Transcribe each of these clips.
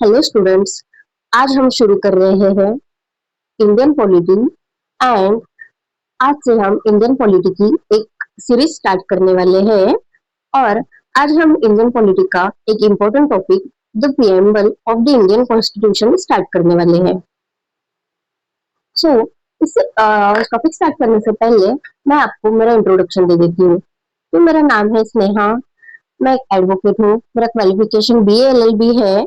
Hello students. आज हम शुरू कर रहे हैं इंडियन पॉलिटी एंड आज से हम इंडियन पॉलिटी की एक सीरीज स्टार्ट करने वाले हैं। और आज हम इंडियन पॉलिटी का एक important topic the preamble of the Indian constitution start करने वाले हैं। सो इस टॉपिक स्टार्ट करने से पहले मैं आपको मेरा इंट्रोडक्शन दे देती हूँ। तो मेरा नाम है स्नेहा। मैं एक एडवोकेट हूँ। मेरा क्वालिफिकेशन BA LLB है।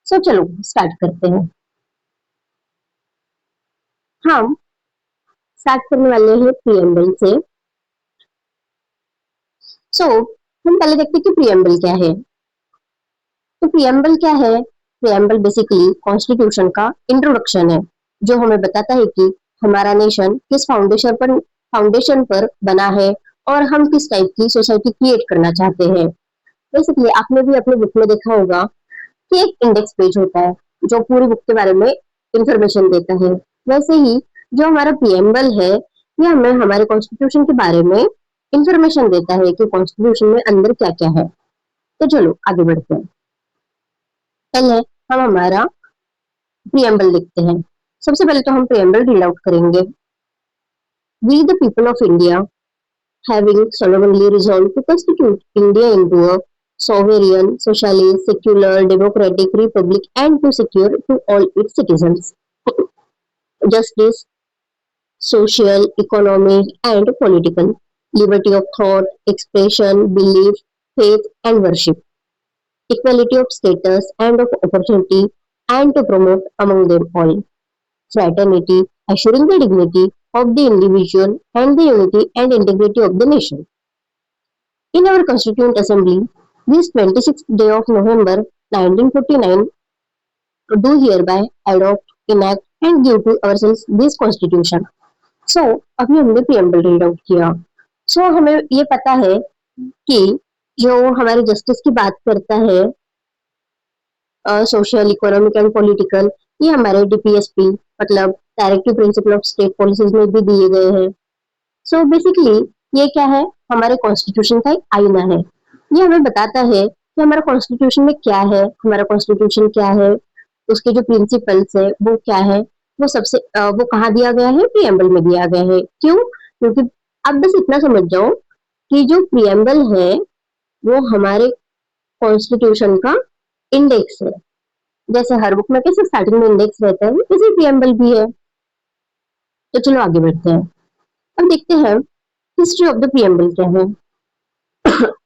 सो चलो स्टार्ट करते हैं। हम स्टार्ट करने वाले हैं प्रीएम्बल से। हम पहले देखते हैं कि प्रीएम्बल क्या है। तो प्रीएम्बल क्या है? प्रीएम्बल बेसिकली कॉन्स्टिट्यूशन का इंट्रोडक्शन है, जो हमें बताता है कि हमारा नेशन किस फाउंडेशन पर बना है और हम किस टाइप की सोसाइटी क्रिएट करना चाहते हैं। बेसिकली आपने भी अपने बुक में देखा होगा कि एक इंडेक्स पेज होता है जो पूरी बुक के बारे में इंफॉर्मेशन देता है। वैसे ही जो हमारा प्रीएम्बल है, ये हमें हमारे कॉन्स्टिट्यूशन के बारे में इंफॉर्मेशन देता है कि कॉन्स्टिट्यूशन में अंदर क्या क्या है। तो चलो आगे बढ़ते हैं। पहले हम हमारा प्रीएम्बल लिखते हैं। सबसे पहले तो हम प्रीएम्बल रीड आउट करेंगे। We the people of India having solemnly resolved to constitute India into a sovereign, socialist, secular, democratic republic and to secure to all its citizens justice, social, economic, and political liberty of thought, expression, belief, faith, and worship, equality of status and of opportunity, and to promote among them all fraternity, assuring the dignity of the individual and the unity and integrity of the nation. In our Constituent Assembly, this 26th day of November 1949, do hereby adopt, enact, and give to ourselves this Constitution. अभी हमने preamble read out किया। हमें ये पता है कि जो हमारे जस्टिस की बात करता है, सोशल, इकोनॉमिक एंड पॉलिटिकल, ये हमारे DPSP मतलब directive principle of state policies में भी दिए गए हैं। बेसिकली ये क्या है? हमारे कॉन्स्टिट्यूशन का एक आईना है। ये हमें बताता है कि हमारा कॉन्स्टिट्यूशन में क्या है, हमारा कॉन्स्टिट्यूशन क्या है, उसके जो प्रिंसिपल्स है वो क्या है। वो कहाँ दिया गया है? प्रीएम्बल में दिया गया है। क्यों? क्योंकि आप बस इतना समझ जाओ कि जो प्रीएम्बल है वो हमारे कॉन्स्टिट्यूशन का इंडेक्स है। जैसे हर बुक में कैसे स्टार्टिंग में इंडेक्स रहता है, वैसे प्रीएम्बल भी है। तो चलो आगे बढ़ते हैं। अब देखते हैं हिस्ट्री ऑफ द प्रीएम्बल क्या है।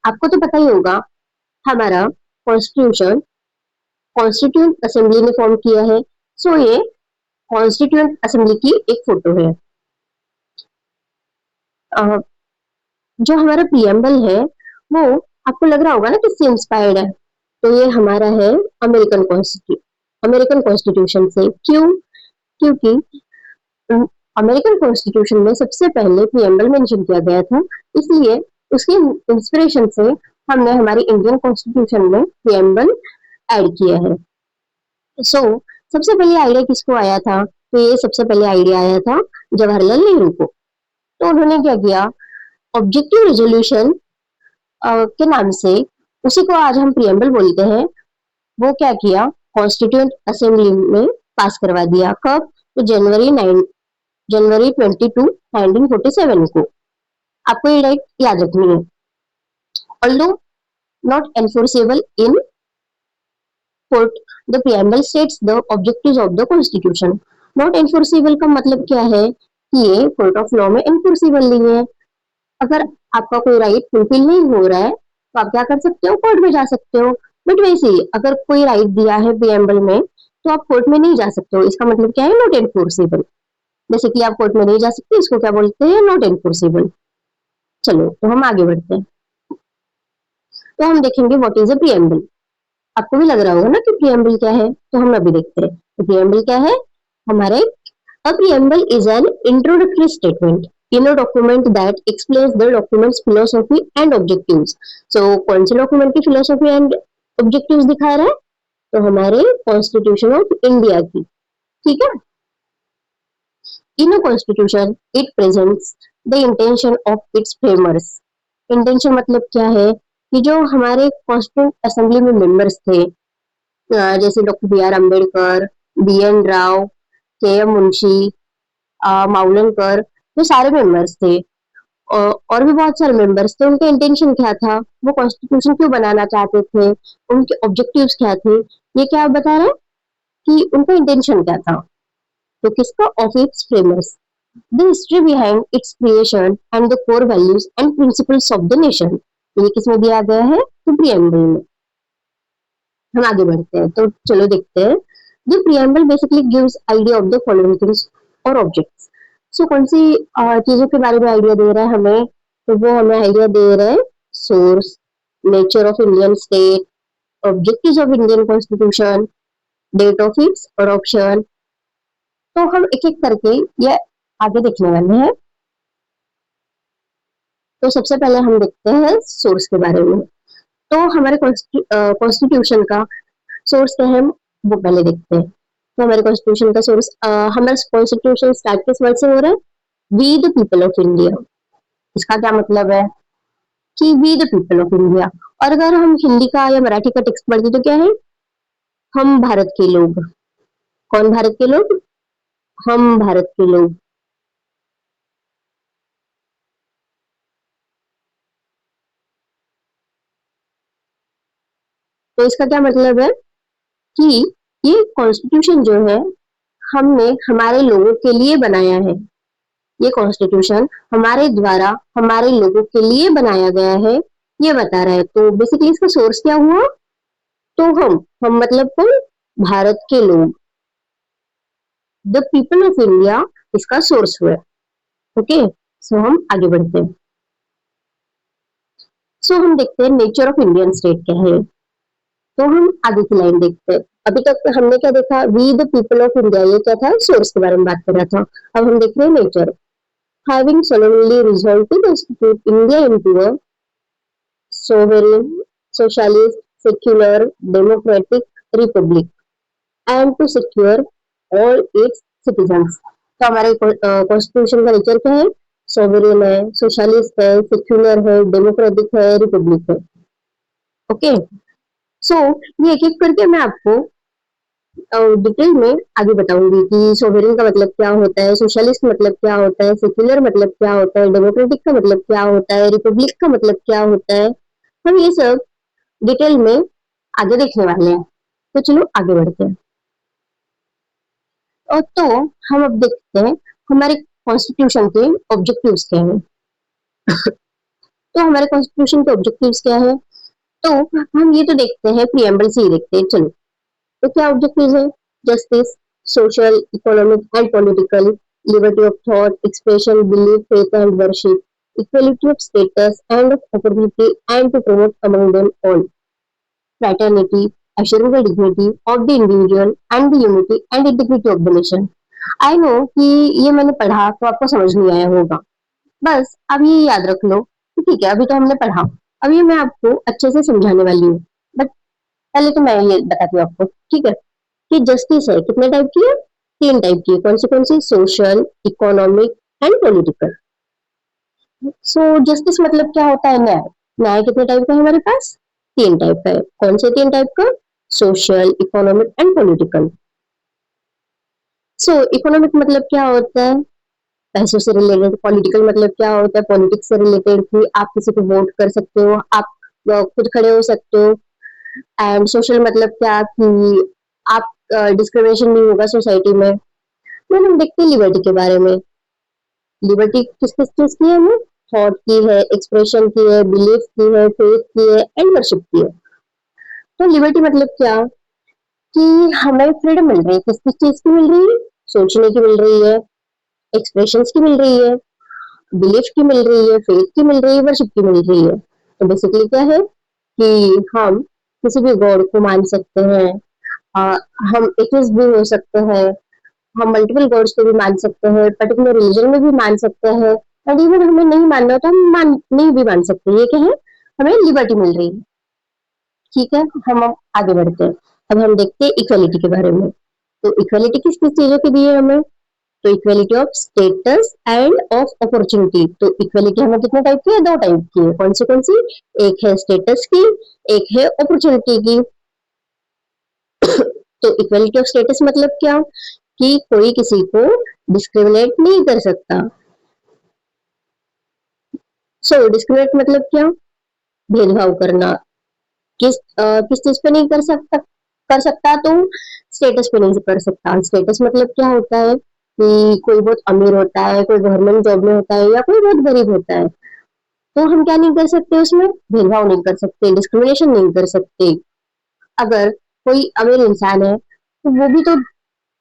आपको तो पता ही होगा, हमारा कॉन्स्टिट्यूशन कॉन्स्टिट्यूंट असेंबली ने फॉर्म किया है। ये कॉन्स्टिट्यूंट असेंबली की एक फोटो है। अ, जो हमारा प्रीएम्बल है वो आपको लग रहा होगा ना किससे इंस्पायर्ड है। तो ये हमारा है अमेरिकन कॉन्स्टिट्यूशन से। क्यों? क्योंकि अमेरिकन कॉन्स्टिट्यूशन में सबसे पहले प्रीएम्बल मेंशन किया गया था, इसलिए उसके इंस्पिरेशन से हमने हमारे इंडियन कॉन्स्टिट्यूशन में प्रीएम्बल ऐड किया है। सबसे पहले आइडिया किसको आया था? तो ये सबसे पहले आइडिया आया था जवाहरलाल नेहरू को। तो उन्होंने क्या किया, ऑब्जेक्टिव रेजोल्यूशन के नाम से, उसी को आज हम प्रीएम्बल बोलते हैं, वो क्या किया, कॉन्स्टिट्यूंट असेंबली में पास करवा दिया। कब? तो जनवरी 22 1947 को। आपको ये राइट याद रखनी है। Although not enforceable in court, the preamble states the objectives of the constitution. Not enforceable का मतलब क्या है कि ये कोर्ट ऑफ लॉ में एनफोर्सेबल नहीं है। अगर आपका कोई राइट फुलफिल नहीं हो रहा है तो आप क्या कर सकते हो, कोर्ट में जा सकते हो। बट वैसे ही अगर कोई राइट दिया है प्रीएम्बल में तो आप कोर्ट में नहीं जा सकते हो। इसका मतलब क्या है? Not enforceable. जैसे कि आप कोर्ट में नहीं जा सकते, इसको क्या बोलते हैं? Not enforceable. चलो तो हम आगे बढ़ते हैं। तो हम देखेंगे व्हाट इज अ प्रीएम्बल। आपको भी लग रहा होगा ना कि प्रीएम्बल क्या है, तो हम अभी देखते हैं। तो प्रीएम्बल क्या है हमारे? A preamble is an introductory statement in a document that explains the document's philosophy and objectives. कौन से डॉक्यूमेंट की फिलोसॉफी एंड ऑब्जेक्टिव्स दिखा रहा है? तो हमारे कॉन्स्टिट्यूशन ऑफ इंडिया की। ठीक है। In a constitution it presents the intention of its framers. Intention मतलब क्या है कि जो हमारे कॉन्स्टिट्यूंट असेंबली में मेंबर्स थे जैसे doctor B R Ambedkar, B N Rao, K M Munshi, Mavalankar, ये सारे मेंबर्स थे। और भी बहुत सारे मेंबर्स थे। उनका इंटेंशन क्या था, वो कॉन्स्टिट्यूशन क्यों बनाना चाहते थे, उनके ऑब्जेक्टिव्स क्या थे, ये क्या आप बता रहे हैं कि उनका इंटेंशन क्या था। तो किसका, of its framers, the history behind it's creation and the core values and principles of the nation. ये किसमें दिया गया है, तो प्रियम्बल में। हम आगे बढ़ते हैं, तो चलो देखते हैं। The preamble basically gives idea of the following things और ऑब्जेक्ट्स। सो कौन सी चीजों के बारे में आइडिया दे रहा है हमें, तो वो हमें आइडिया दे रहा है source, nature of Indian state, objectives of Indian constitution, date of its adoption. तो हम एक एक करके ये आगे देखने वाले हैं। तो सबसे पहले हम देखते हैं सोर्स के बारे में। तो हमारे कॉन्स्टिट्यूशन का सोर्स क्या है, वो पहले देखते हैं। तो हमारे कॉन्स्टिट्यूशन का सोर्स, हमारा कॉन्स्टिट्यूशन स्टार्ट किस वर्ड से हो रहा है, we the people of India. इसका क्या मतलब है कि we the people of India. और अगर हम हिंदी का या मराठी का टेक्स्ट पढ़ते तो क्या है, हम भारत के लोग। कौन भारत के लोग, हम भारत के लोग। तो इसका क्या मतलब है कि ये कॉन्स्टिट्यूशन जो है हमने हमारे लोगों के लिए बनाया है। ये कॉन्स्टिट्यूशन हमारे द्वारा हमारे लोगों के लिए बनाया गया है, ये बता रहा है। तो बेसिकली इसका सोर्स क्या हुआ, तो हम मतलब कौन, भारत के लोग, द पीपल ऑफ इंडिया, इसका सोर्स हुआ। ओके, सो हम आगे बढ़ते हैं। सो हम देखते हैं नेचर ऑफ इंडियन स्टेट क्या है। तो हम आगे की लाइन देखते हैं। अभी तक हमने क्या देखा, we the people of India, ये क्या था, सोर्स के बारे में बात कर रहा था। अब हम देख रहे हैं nature. Having solemnly resolved to constitute India into a sovereign, socialist, secular, democratic republic and to secure all its citizens। तो हमारे कॉन्स्टिट्यूशन का नेचर क्या है, सोवरेन है, सोशलिस्ट है, सेक्युलर है, डेमोक्रेटिक है, रिपब्लिक है। ओके, सो ये एक एक करके मैं आपको डिटेल में आगे बताऊंगी कि सोवरेन का मतलब क्या होता है, सोशलिस्ट मतलब क्या होता है, सेक्युलर मतलब क्या होता है, डेमोक्रेटिक का मतलब क्या होता है, रिपब्लिक का मतलब क्या होता है। हम ये सब डिटेल में आगे देखने वाले हैं। तो चलो आगे बढ़ते हैं। और तो हम अब देखते हैं हमारे कॉन्स्टिट्यूशन के ऑब्जेक्टिव्स क्या है। तो हमारे कॉन्स्टिट्यूशन के ऑब्जेक्टिव्स क्या है, तो हम ये तो देखते हैं, प्रियम्बल से ही देखते हैं। चलो, तो क्या ऑब्जेक्टिव्स है, justice, social, economic and political, liberty of thought, expression, belief, faith and worship, equality of status and of opportunity and to promote among them all fraternity, assuring the dignity of the individual and the unity and integrity of the nation। I know कि ये मैंने पढ़ा तो आपको समझ नहीं आया होगा, बस अब ये याद रख लो कि ठीक है, अभी तो हमने पढ़ा, अब ये मैं आपको अच्छे से समझाने वाली हूँ। बट पहले तो मैं ये बताती हूँ आपको, ठीक है, कि जस्टिस है कितने टाइप की है, तीन टाइप की है। कौन सी, social, economic and political. So justice मतलब क्या होता है, न्याय। न्याय कितने टाइप का है हमारे पास, तीन टाइप का है। कौन से तीन टाइप का, social, economic and political. So economic मतलब क्या होता है, पैसों से रिलेटेड। पॉलिटिकल मतलब क्या होता है, पॉलिटिक्स से रिलेटेड, कि आप किसी को वोट कर सकते हो, आप खुद खड़े हो सकते हो। एंड सोशल मतलब क्या, कि आप डिस्क्रिमिनेशन नहीं होगा सोसाइटी में। फिर हम देखते हैं लिबर्टी के बारे में। लिबर्टी किस किस चीज की है, हमें थॉट की है, एक्सप्रेशन की है, बिलीफ की है, फेथ की है एंड वर्शिप की है। तो लिबर्टी मतलब क्या, कि हमें फ्रीडम मिल रही है, किस किस चीज की मिल रही है, सोचने की मिल रही है, एक्सप्रेशंस की मिल रही है, बिलीफ की मिल रही है, फेथ की मिल रही है, वर्शिप की मिल रही है। तो बेसिकली क्या है कि हम किसी भी गॉड को मान सकते हैं, आ, हम एथिस्ट भी हो सकते हैं, हम मल्टीपल गॉड्स को भी मान सकते हैं, पर्टिकुलर रिलीजन में भी मान सकते हैं। एंड इवन हमें नहीं मानना हो तो हम नहीं भी मान सकते हैं। ये क्या है, हमें लिबर्टी मिल रही है। ठीक है, हम अब आगे बढ़ते हैं। अब हम देखते हैं इक्वलिटी के बारे में। तो इक्वलिटी किस किस चीजों के लिए हमें, तो equality of status and of opportunity. तो इक्वलिटी हमें कितने टाइप की है, दो टाइप की है। कौन सी, एक है स्टेटस की, एक है अपॉर्चुनिटी की। तो इक्वलिटी ऑफ स्टेटस मतलब क्या, कि कोई किसी को डिस्क्रिमिनेट नहीं कर सकता। सो डिस्क्रिमिनेट मतलब क्या, भेदभाव करना। किस चीज पे नहीं कर सकता तो स्टेटस पे नहीं कर सकता। स्टेटस मतलब क्या होता है कि कोई बहुत अमीर होता है, कोई गवर्नमेंट जॉब में होता है, या कोई बहुत गरीब होता है, तो हम क्या नहीं कर सकते, उसमें भेदभाव नहीं कर सकते, डिस्क्रिमिनेशन नहीं कर सकते। अगर कोई अमीर इंसान है तो वो भी तो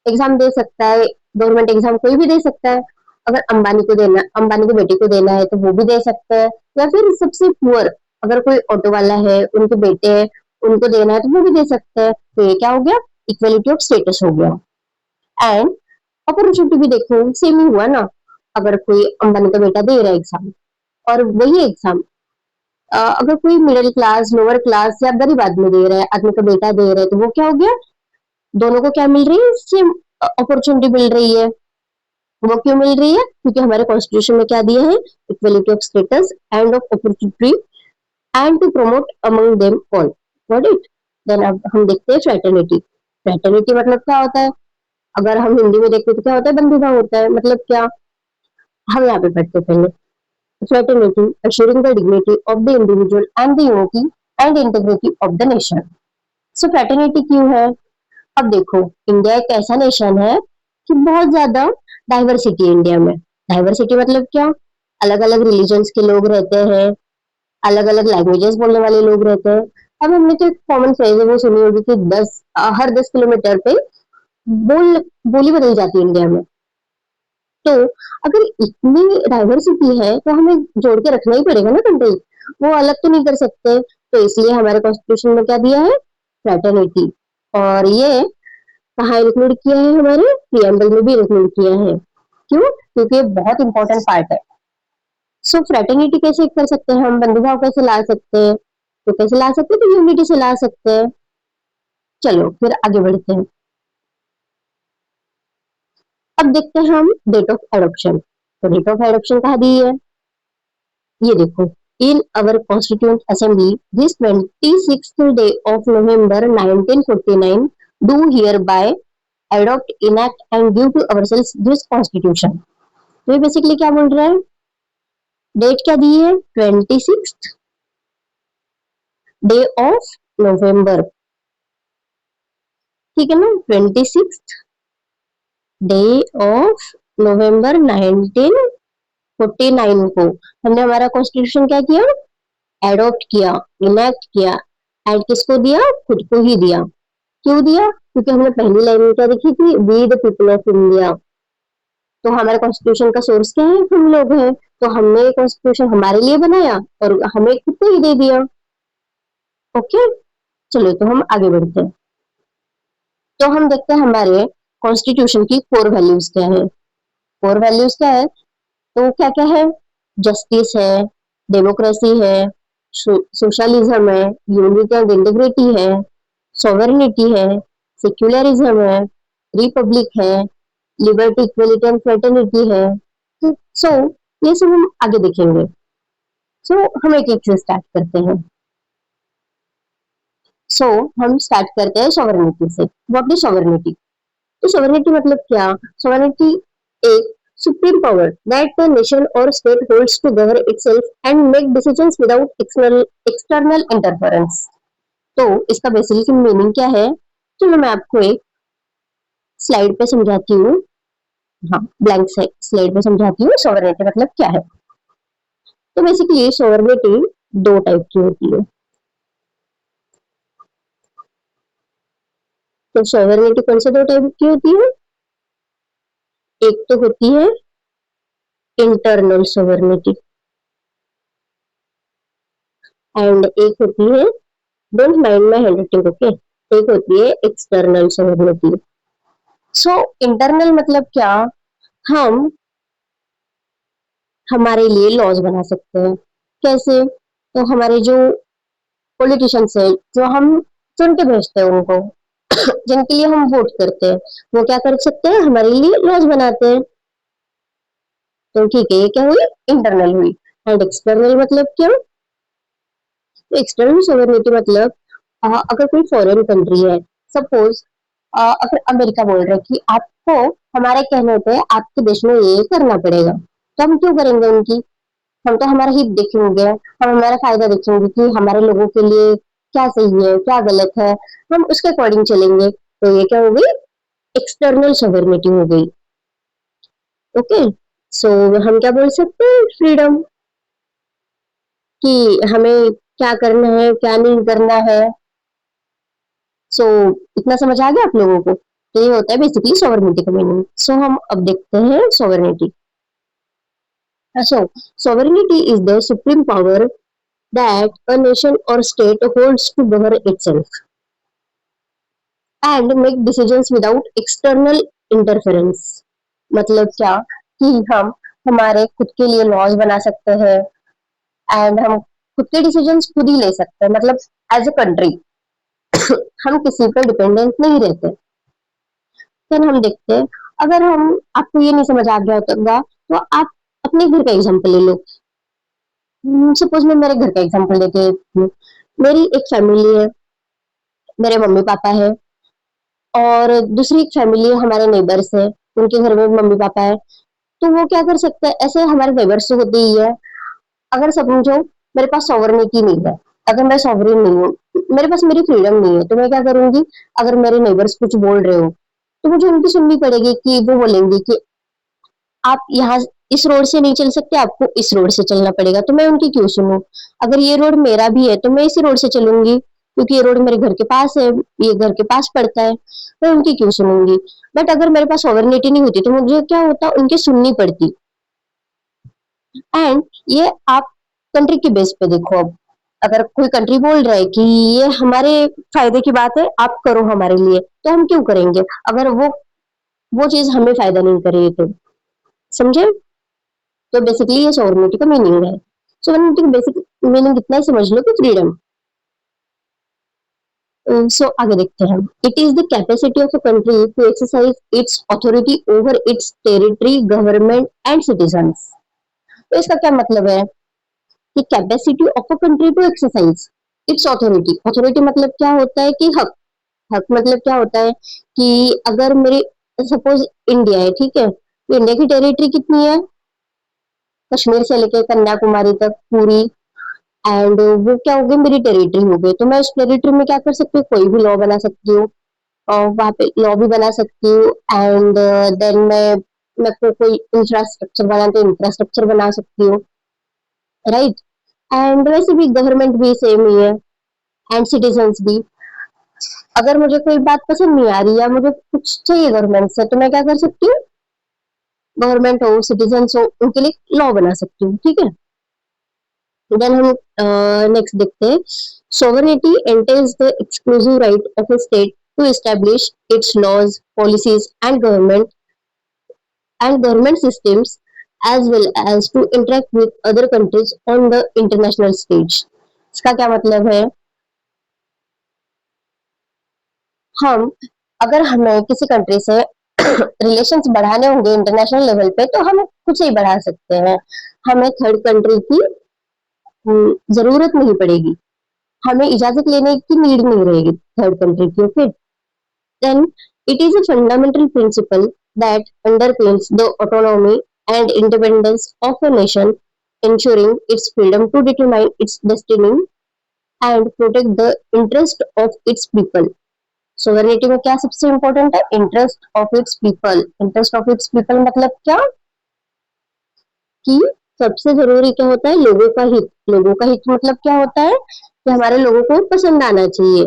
एग्जाम दे सकता है, गवर्नमेंट एग्जाम कोई भी दे सकता है। अगर अंबानी के बेटे को देना है तो वो भी दे सकता है, या फिर सबसे पुअर, अगर कोई ऑटो वाला है, उनके बेटे हैं, उनको देना है तो वो भी दे सकते हैं। तो ये क्या हो गया, इक्वलिटी ऑफ स्टेटस हो गया। एंड अपॉर्चुनिटी भी देखो, सेम ही हुआ ना। अगर कोई अंबानी का बेटा दे रहा है एग्जाम, और वही एग्जाम अगर कोई मिडिल क्लास, लोअर क्लास या गरीब आदमी दे रहा है, आदमी का बेटा दे रहा है, तो वो क्या हो गया, दोनों को क्या मिल रही है, सेम अपॉर्चुनिटी मिल रही है। वो क्यों मिल रही है, क्योंकि हमारे कॉन्स्टिट्यूशन में क्या दिया है, equality of status and of opportunity and to promote among them all. Got it. Then अब हम देखते हैं फ्रेटर्निटी। फ्रेटर्निटी मतलब क्या होता है, अगर हम हिंदी में देखते तो क्या होता है, बंधुता भाव होता है। मतलब क्या, हम यहाँ पे पढ़ते हैं पहले। Fraternity assuring the dignity of the individual and the unity and integrity of the nation। So fraternity क्यों है, अब देखो, इंडिया एक ऐसा नेशन है कि बहुत ज्यादा डाइवर्सिटी है इंडिया में। डाइवर्सिटी मतलब क्या, अलग अलग रिलीजन्स के लोग रहते हैं, अलग अलग लैंग्वेजेस बोलने वाले लोग रहते हैं। अब हमने तो एक कॉमन फ्रेज है वो सुनी होगी कि हर 10 किलोमीटर पे बोल बोली बदल जाती है इंडिया में। तो अगर इतनी डाइवर्सिटी है तो हमें जोड़ के रखना ही पड़ेगा ना कंट्री, वो अलग तो नहीं कर सकते। तो इसलिए हमारे कॉन्स्टिट्यूशन में क्या दिया है, फ्रेटर्निटी। और ये कहाँ इंक्लूड किया है, हमारे प्रियम्बल में भी इंक्लूड किया है। क्यों, क्योंकि ये बहुत इंपॉर्टेंट पार्ट है। सो फ्रेटर्निटी कैसे कर सकते हैं हम, बंधुभाव कैसे ला सकते हैं, तो कैसे ला सकते हैं, तो यूनिटी से ला सकते हैं। चलो फिर आगे बढ़ते हैं। अब देखते हैं हम डेट ऑफ एडॉप्शन। तो डेट ऑफ एडॉप्शन कहाँ दी है, ये देखो, in our constituent assembly this 26th day of November 1949 do hereby adopt, enact and give to ourselves this constitution। तो ये बेसिकली क्या बोल रहा है, डेट क्या दी है, 26th day of November, ठीक है ना, 26th day of November 1949 को हमने हमारा कॉन्स्टिट्यूशन क्या किया, एडॉप्ट किया, इनेक्ट किया। एड किसको दिया, खुद को ही दिया। क्यों दिया, क्योंकि हमने पहली लाइन में क्या देखी थी, we the people of India. तो हमारे कॉन्स्टिट्यूशन का सोर्स क्या है, हम लोग हैं। तो हमने कॉन्स्टिट्यूशन हमारे लिए बनाया और हमें खुद को ही दे दिया। ओके, चलो तो हम आगे बढ़ते हैं। तो हम देखते हैं हमारे कॉन्स्टिट्यूशन की कोर वैल्यूज क्या है। कोर वैल्यूज क्या है, तो क्या क्या है, जस्टिस है, डेमोक्रेसी है, सोशलिज्म है, यूनिटी एंड इंटीग्रिटी है, सॉवरेनिटी है, सेक्युलरिज्म है, रिपब्लिक है, लिबर्टी, इक्वलिटी एंड फ्रेटर्निटी है। सो ये सब हम आगे देखेंगे। सो हम एक एक से स्टार्ट करते हैं। सो हम स्टार्ट करते हैं सॉवरेनिटी से। व्हाट इज सॉवरेनिटी, तो सॉवरेनिटी मतलब क्या, सॉवरेनिटी एक supreme power that the nation और state holds to govern itself and make decisions without external interference. तो इसका बेसिकली मीनिंग क्या है, चलो मैं आपको एक स्लाइड पे समझाती हूँ। हाँ, ब्लैंक स्लाइड पे समझाती हूँ सॉवरेनिटी मतलब क्या है। तो बेसिकली सॉवरेनिटी दो टाइप की होती है। तो सॉवरेनिटी कौन से दो टाइप की होती है, एक तो होती है इंटरनल सॉवरेनिटी एंड एक होती है, don't mind my handwriting, okay, एक होती है एक्सटर्नल सॉवरेनिटी। सो इंटरनल मतलब क्या, हम हमारे लिए लॉज बना सकते हैं। कैसे, तो हमारे जो पॉलिटिशियंस है, जो हम चुन के भेजते हैं उनको, जिनके लिए हम वोट करते हैं, वो क्या कर सकते हैं, हमारे लिए लॉज बनाते हैं। तो ठीक है, ये क्या हुई, इंटरनल हुई। एंड एक्सटर्नल मतलब क्या, तो एक्सटर्नल सॉवरेनिटी मतलब अगर कोई फॉरेन कंट्री है, सपोज अगर अमेरिका बोल रहा है कि आपको हमारे कहने पे आपके देश में ये करना पड़ेगा, तो हम क्यों करेंगे उनकी? हम तो हमारा हित देखेंगे, हम हमारा फायदा देखेंगे कि हमारे लोगों के लिए क्या सही है क्या गलत है, हम उसके अकॉर्डिंग चलेंगे। तो ये क्या हो गई? एक्सटर्नल सॉवरेनिटी हो गई। ओके, सो हम क्या बोल सकते हैं? फ्रीडम, कि हमें क्या करना है क्या नहीं करना है। सो इतना समझ आ गया आप लोगों को? तो ये होता है बेसिकली सॉवरेनिटी का मीनिंग। सो हम अब देखते हैं sovereignty. So, sovereignty is the supreme power that a nation or state holds to govern itself and make decisions without external interference. मतलब क्या? कि हम हमारे खुद के लिए लॉज बना सकते हैं एंड हम खुद के डिसीजंस खुद ही ले सकते हैं। मतलब एज अ कंट्री हम किसी पर डिपेंडेंट नहीं रहते। फिर हम देखते हैं, अगर हम आपको ये नहीं समझ आ गया होगा तो आप अपने घर का एग्जांपल ले लो। सपोज मैं मेरे घर का एग्जांपल लेते हूँ। मेरी एक फैमिली है, मेरे मम्मी पापा है, और दूसरी एक फैमिली है, हमारे नेबर्स है, उनके घर में मम्मी पापा है। तो वो क्या कर सकते हैं? ऐसे हमारे नेबर्स तो होते ही है। अगर समझो मेरे पास सॉवरेनिटी नहीं है, अगर मैं सॉवरेन नहीं हूँ, मेरे पास मेरी फ्रीडम नहीं है, तो मैं क्या करूंगी? अगर मेरे नेबर्स कुछ बोल रहे हो तो मुझे उनकी सुननी पड़ेगी। कि वो बोलेंगे कि आप यहाँ इस रोड से नहीं चल सकते, आपको इस रोड से चलना पड़ेगा, तो मैं उनकी क्यों सुनूं? अगर ये रोड मेरा भी है तो मैं इसी रोड से चलूंगी, क्योंकि ये रोड मेरे घर के पास है, ये घर के पास पड़ता है, मैं उनकी क्यों सुनूंगी? बट अगर मेरे पास सॉवरेनिटी नहीं होती तो मुझे क्या होता? उनकी सुननी पड़ती। एंड ये आप कंट्री के बेस पे देखो। अब अगर कोई कंट्री बोल रहा है कि ये हमारे फायदे की बात है, आप करो हमारे लिए, तो हम क्यों करेंगे अगर वो चीज हमें फायदा नहीं करेगी तो? समझे? तो बेसिकली ये सॉवरेनिटी का मीनिंग है। सॉवरेनिटी का बेसिक मीनिंग इतना ही समझ लो कि फ्रीडम। सो आगे देखते हैं। It is the capacity of a country to exercise its authority over its territory, government and citizens. तो इसका क्या मतलब है? कि capacity of a country to exercise its authority. Authority मतलब क्या होता है? कि हक। हक मतलब क्या होता है? कि अगर मेरी, सपोज इंडिया है, ठीक है, तो इंडिया की टेरिटरी कितनी है? कश्मीर से लेकर कन्याकुमारी तक पूरी। एंड वो क्या हो गई? मेरी टेरिटरी हो गई। तो मैं उस टेरिटरी में क्या कर सकती हूँ? कोई भी लॉ बना सकती हूँ, और वहां पे लॉ भी बना सकती हूँ। एंड देन मैं कोई इंफ्रास्ट्रक्चर बनाना तो इंफ्रास्ट्रक्चर बना सकती हूँ, राइट? एंड वैसे भी गवर्नमेंट भी सेम ही है, एंड सिटीजन्स भी। अगर मुझे कोई बात पसंद नहीं आ रही या मुझे कुछ चाहिए गवर्नमेंट से, तो मैं क्या कर सकती हूँ? गवर्नमेंट हो सिटीजन्स हो उनके लिए लॉ बना सकती हूँ, ठीक है। देन हम नेक्स्ट देखते हैं। Sovereignty entails the exclusive right of a state to establish its laws, policies and government systems, as well as to interact with other countries on the international stage. इसका क्या मतलब है? हम, अगर हमें किसी कंट्री से रिलेशंस बढ़ाने होंगे इंटरनेशनल लेवल पे, तो हम खुद से ही बढ़ा सकते हैं। हमें थर्ड कंट्री की जरूरत नहीं पड़ेगी, हमें इजाजत लेने की नीड नहीं रहेगी थर्ड कंट्री की। Okay, then it is a fundamental principle that underpins the autonomy and independence of a nation, ensuring its freedom to determine its destiny and protect the interest of its people. Sovereignty में क्या सबसे important है? Interest of its people. Interest of its people मतलब क्या? कि सबसे जरूरी क्या होता है? लोगों का हित। लोगों का हित मतलब क्या होता है? कि हमारे लोगों को पसंद आना चाहिए,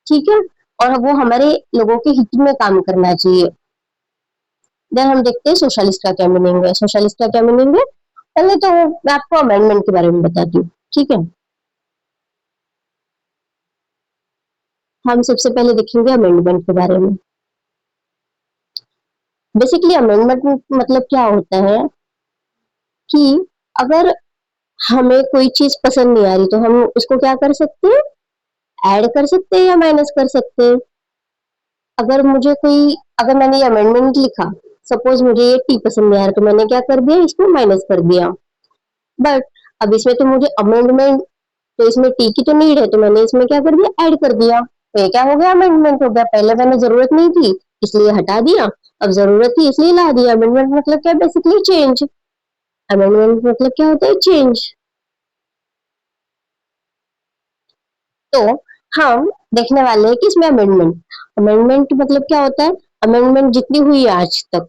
ठीक है, और वो हमारे लोगों के हित में काम करना चाहिए। देन हम देखते हैं सोशलिस्ट का क्या मीनिंग है। सोशलिस्ट का क्या मीनिंग है? पहले तो मैं आपको अमेंडमेंट के बारे में बताती हूँ, ठीक है। हम सबसे पहले देखेंगे अमेंडमेंट के बारे में। बेसिकली अमेंडमेंट मतलब क्या होता है? कि अगर हमें कोई चीज पसंद नहीं आ रही तो हम उसको क्या कर सकते हैं? ऐड कर सकते हैं या माइनस कर सकते हैं। अगर मैंने ये अमेंडमेंट लिखा, सपोज मुझे ये टी पसंद नहीं आ रहा, तो मैंने क्या कर दिया? इसको माइनस कर दिया। बट अब इसमें तो मुझे अमेंडमेंट, तो इसमें टी की तो नीड है, तो मैंने इसमें क्या कर दिया? ऐड कर दिया। तो ये क्या हो गया, अमेंडमेंट हो गया। पहले मैंने जरूरत नहीं थी इसलिए हटा दिया, अब जरूरत थी इसलिए ला दिया। अमेंडमेंट मतलब क्या, बेसिकली चेंज। अमेंडमेंट मतलब क्या होता है, चेंज। तो हम देखने वाले हैं कि इसमें अमेंडमेंट, अमेंडमेंट मतलब क्या होता है। अमेंडमेंट जितनी हुई है आज तक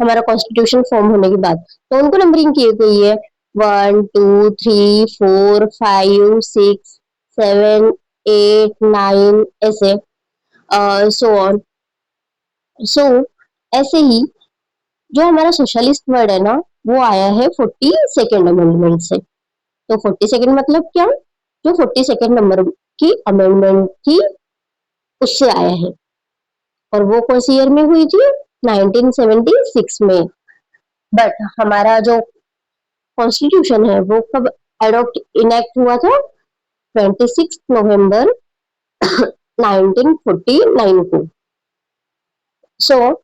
हमारा कॉन्स्टिट्यूशन फॉर्म होने के बाद, तो उनको नंबरिंग की गई है। 1 2 3 4 5 6 7 8 9 ऐसे, सो ऑन। सो ऐसे ही जो हमारा सोशलिस्ट वर्ड है ना, वो आया है 42nd अमेंडमेंट से। तो 42nd मतलब क्या, जो 42nd नंबर की अमेंडमेंट थी उससे आया है। और वो कौन सी ईयर में हुई थी, 1976 में। बट हमारा जो कॉन्स्टिट्यूशन है वो कब एडॉप्ट इनेक्ट हुआ था, 26 नवंबर 1949 को। सो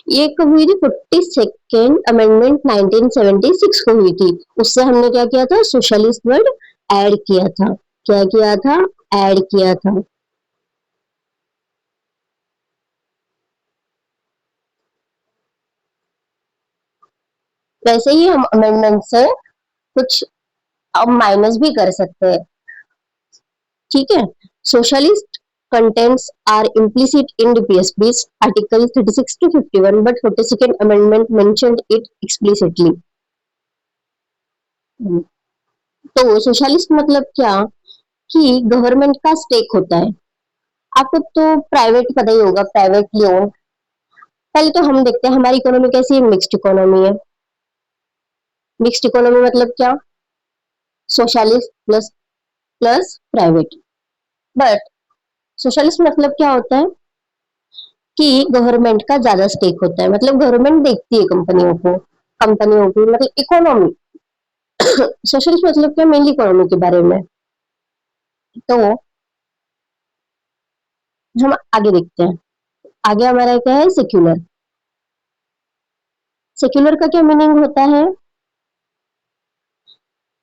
ये कब हुई थी, 42nd अमेंडमेंट 1976 को हुई थी। उससे हमने क्या किया था, सोशलिस्ट वर्ड ऐड किया था। क्या किया था, ऐड किया था। वैसे ही हम अमेंडमेंट से कुछ अब माइनस भी कर सकते हैं, ठीक है। Socialist contents are implicit in the PSB's Article 36 to 51, but 42nd Amendment mentioned it explicitly. तो सोशलिस्ट मतलब क्या, कि गवर्नमेंट का स्टेक होता है। आपको तो प्राइवेट पता ही होगा, प्राइवेट लोन। पहले तो हम देखते हैं हमारी इकोनॉमी कैसी है, मिक्स्ड इकोनॉमी है। मिक्स्ड इकोनॉमी मतलब क्या, socialist plus plus private. But socialist मतलब क्या होता है, कि गवर्नमेंट का ज्यादा स्टेक होता है, मतलब गवर्नमेंट देखती है कंपनियों को, कंपनियों की मतलब इकोनॉमी। सोशलिस्ट मतलब क्या, मेनली इकोनॉमी के बारे में। तो हम आगे देखते हैं। आगे हमारा क्या है, सेक्युलर। सेक्युलर का क्या मीनिंग होता है,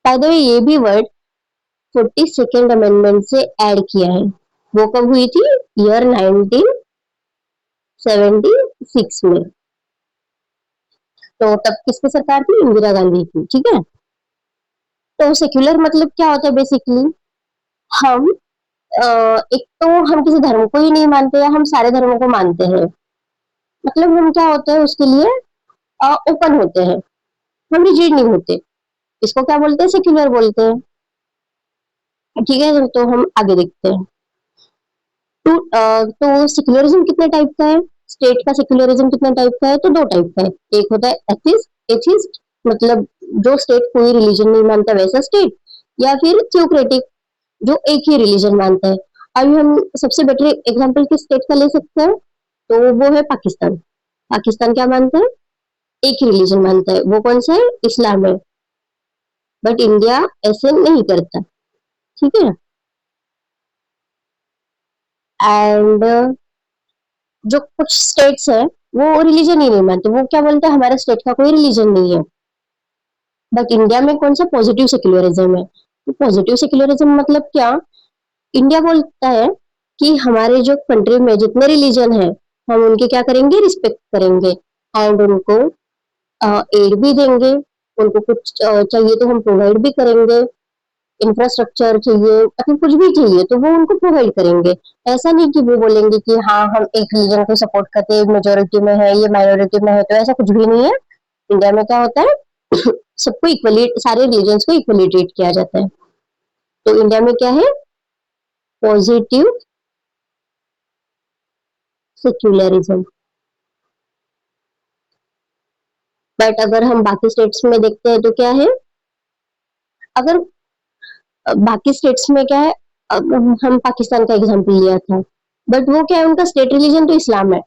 बाय द वे ये भी वर्ड 42nd अमेंडमेंट से ऐड किया है। वो कब हुई थी, ईयर 1976 में। तो तब किसकी सरकार थी, इंदिरा गांधी की, ठीक है। तो सेक्युलर मतलब क्या होता है, बेसिकली हम एक तो हम किसी धर्म को ही नहीं मानते, या हम सारे धर्मों को मानते हैं। मतलब हम क्या होते हैं उसके लिए, ओपन होते हैं, हम रिजिड नहीं होते। इसको क्या बोलते हैं, सेक्युलर बोलते हैं, ठीक है। तो हम आगे देखते हैं। तो सेक्युलरिज्म कितने टाइप का है, स्टेट का सेक्युलरिज्म कितने टाइप का है, तो दो टाइप का है। एक होता है एथिस्ट, एथिस्ट मतलब जो स्टेट कोई रिलीजन नहीं मानता वैसा स्टेट, या फिर थियोक्रेटिक जो एक ही रिलीजन मानता है। अभी हम सबसे बेटर एग्जांपल किस स्टेट का ले सकते हैं, तो वो है पाकिस्तान। पाकिस्तान क्या मानता है, एक ही रिलीजन मानता है, वो कौन सा है, इस्लाम है। बट इंडिया ऐसे नहीं करता, ठीक है। एंड जो कुछ स्टेट्स है वो रिलीजन ही नहीं मानते, वो क्या बोलते हैं, हमारे स्टेट का कोई रिलीजन नहीं है। बट इंडिया में कौन सा पॉजिटिव सेक्युलरिज्म है। तो पॉजिटिव सेक्युलरिज्म मतलब क्या, इंडिया बोलता है कि हमारे जो कंट्री में जितने रिलीजन है हम उनके क्या करेंगे, रिस्पेक्ट करेंगे। एंड उनको एड भी देंगे, उनको कुछ चाहिए तो हम प्रोवाइड भी करेंगे। इंफ्रास्ट्रक्चर चाहिए, अगर कुछ भी चाहिए तो वो उनको प्रोवाइड करेंगे। ऐसा नहीं कि वो बोलेंगे कि हाँ हम एक रिलीजन को सपोर्ट करते हैं, मेजोरिटी में है, ये माइनॉरिटी में है, तो ऐसा कुछ भी नहीं है। इंडिया में क्या होता है, सबको इक्वली, सारे रिलीजन्स को इक्वली ट्रीट किया जाता है। तो इंडिया में क्या है, पॉजिटिव सेक्युलरिज्म। बट अगर हम बाकी स्टेट्स में देखते हैं तो क्या है, अगर बाकी स्टेट्स में क्या है, अब हम पाकिस्तान का एग्जाम्पल लिया था, बट वो क्या है, उनका स्टेट रिलीजन तो इस्लाम है,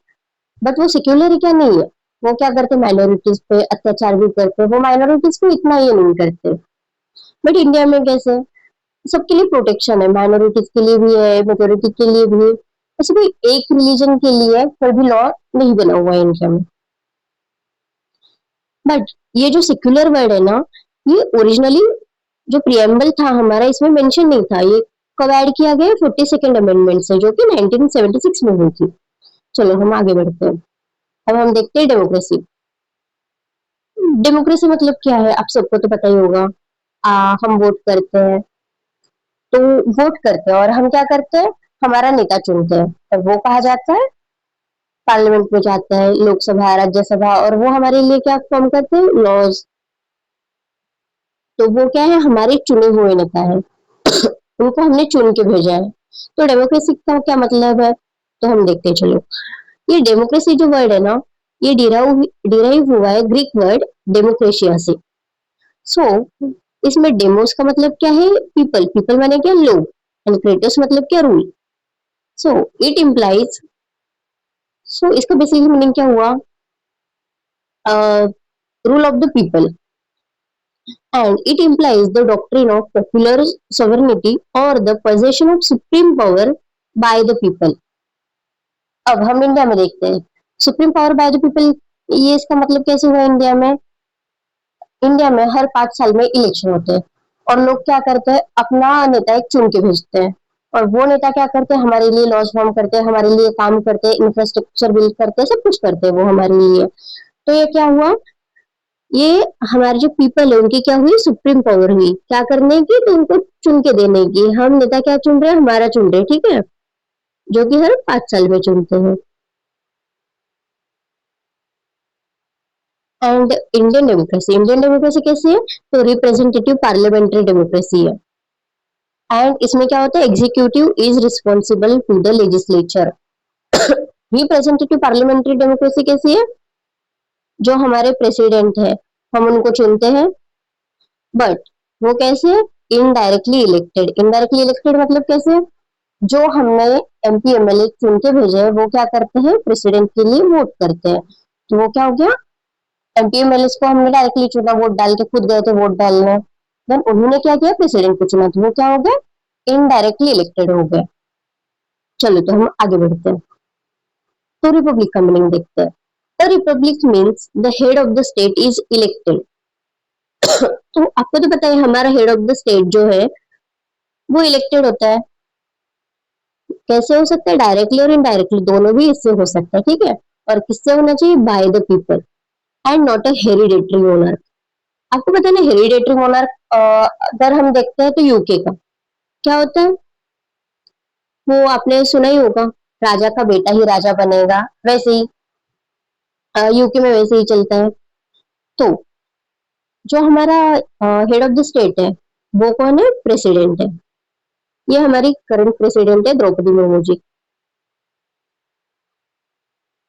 बट वो सेक्युलर क्या नहीं है। वो क्या करते, माइनॉरिटीज पे अत्याचार भी करते, वो माइनॉरिटीज को इतना ये नहीं करते। बट इंडिया में कैसे, सबके लिए प्रोटेक्शन है, माइनॉरिटीज के लिए भी है, मेजोरिटी के लिए भी है। ऐसे कोई एक रिलीजन के लिए कोई भी लॉ नहीं बना हुआ है इंडिया में। बट ये जो सेक्युलर वर्ड है ना, ये ओरिजिनली जो प्रियम्बल था हमारा, इसमें मेंशन नहीं था ये। कब ऐड किया गया? 42nd अमेंडमेंट से, जो कि 1976 में हुई थी। चलो हम आगे बढ़ते हैं। अब हम देखते हैं डेमोक्रेसी। डेमोक्रेसी मतलब क्या है, आप सबको तो पता ही होगा। हम वोट करते हैं, तो वोट करते हैं और हम क्या करते हैं, हमारा नेता चुनते हैं और वो कहा जाता है, पार्लियामेंट में जाता है, लोकसभा, राज्यसभा, और वो हमारे लिए क्या फॉर्म करते हैं, लॉज। तो वो क्या है, हमारे चुने हुए नेता है, उनको हमने चुन के भेजा है। तो डेमोक्रेसी का क्या मतलब है, तो हम देखते हैं, चलो। ये डेमोक्रेसी जो वर्ड है ना, ये डिराइव हुआ है ग्रीक वर्ड डेमोक्रेशिया से। सो इसमें डेमोस का मतलब क्या है, पीपल, पीपल माने क्या, लोग, एंड क्रेटोस मतलब क्या, रूल। सो इट इम्प्लाइज, सो इसका बेसिक मीनिंग क्या हुआ, rule of the people, and it implies the doctrine of popular sovereignty or the possession of supreme power by the people। अब हम इंडिया में देखते हैं, supreme power bye the people, ये इसका मतलब कैसे हुआ इंडिया में। इंडिया में हर 5 साल में इलेक्शन होते हैं और लोग क्या करते हैं, अपना नेता एक चुन के भेजते हैं, और वो नेता क्या करते हैं, हमारे लिए लॉज फॉर्म करते हैं, हमारे लिए काम करते हैं, इंफ्रास्ट्रक्चर बिल्ड करते हैं, सब कुछ करते हैं वो हमारे लिए। तो ये क्या हुआ, ये हमारे जो पीपल है उनकी क्या हुई, सुप्रीम पावर हुई, क्या करने की, तो उनको चुन के देने की। हम नेता क्या चुन रहे हैं, हमारा चुन रहे हैं, ठीक है, जो कि हर 5 साल में चुनते हैं। एंड इंडियन डेमोक्रेसी कैसी है, तो रिप्रेजेंटेटिव पार्लियामेंट्री डेमोक्रेसी है। एंड इसमें क्या होता है, executive is responsible to the legislature. Representative parliamentary democracy कैसी है, जो हमारे प्रेसिडेंट है, हम उनको चुनते हैं, बट वो कैसे, इनडायरेक्टली इलेक्टेड। इनडायरेक्टली इलेक्टेड मतलब कैसे, जो हमने एमपी एमएलए चुन के भेजे हैं, वो क्या करते हैं, प्रेसिडेंट के लिए वोट करते हैं। तो वो क्या हो गया, एमपी एमएलए को हमने डायरेक्टली चुना, वोट डाल के खुद गए थे वोट डालने, देन उन्होंने क्या किया, प्रेसिडेंट को चुना, तो वो क्या हो गया, इनडायरेक्टली इलेक्टेड हो गए। चलो तो हम आगे बढ़ते हैं, तो रिपब्लिक का मीनिंग देखते हैं। A republic means the head of the state is elected. तो आपको तो पता है, हमारा हेड ऑफ द स्टेट जो है वो इलेक्टेड होता है। कैसे हो सकता है, डायरेक्टली और इनडायरेक्टली, दोनों भी इससे हो सकता है, ठीक है। और किससे होना चाहिए, by the people, and not a hereditary monarch. आपको पता है ना, हेरिडेटरी मोनर्क अगर हम देखते हैं तो यूके का क्या होता है, वो आपने सुना ही होगा, राजा का बेटा ही राजा बनेगा, वैसे ही यूके में वैसे ही चलता है। तो जो हमारा हेड ऑफ द स्टेट है, वो कौन है, प्रेसिडेंट है। ये हमारी करंट प्रेसिडेंट है, द्रौपदी मुर्मू जी।